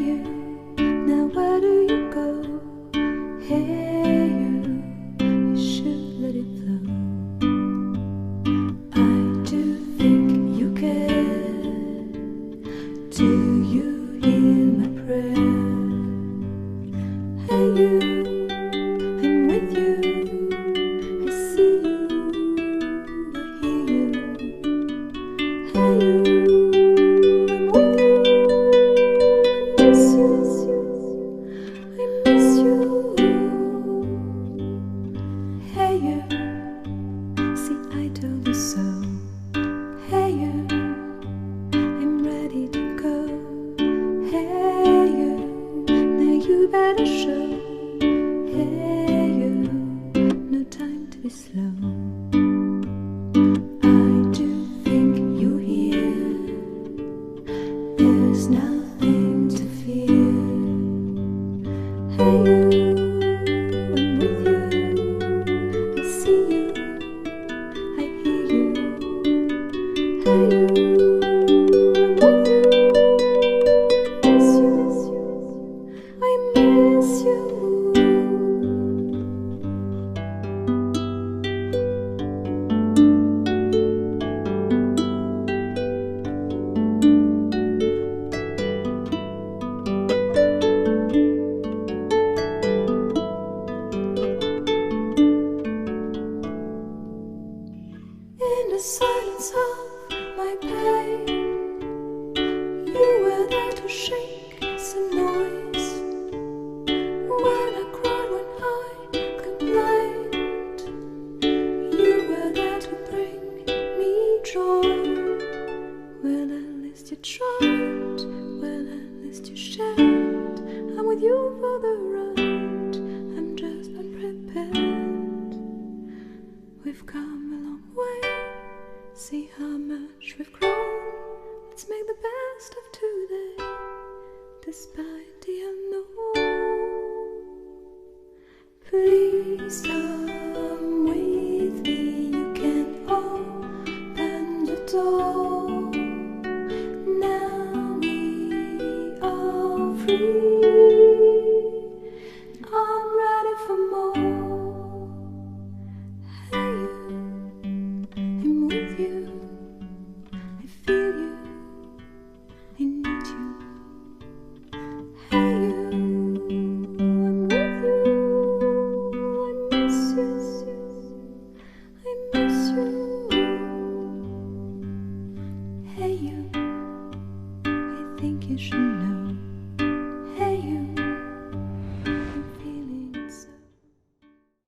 you, now where do you go? Hey you should let it flow. I do think you care. Do you hear my prayer? Hey you, I'm with you. I see you, I hear you. Hey you, I'm with you. I miss you, I miss you. Hey you, see I told you so. Hey you, I'm ready to go. Hey you, now you better show. Hey you, no time to be slow. I do think you hear. There's nothing to fear. Hey you, I'm with you. I see you, I hear you. Hey you, I'm with you. Miss you, I miss you. In the silence of my pain, you were there to shake some noise. When I cried, when I complained, you were there to bring me joy. Well, at least you tried, well, at least you shared. I'm with you for the ride, I'm just unprepared. We've come a long way, see how much we've grown. Let's make the best of today, despite the unknown. Please come with me, you can open the door. Now we are free.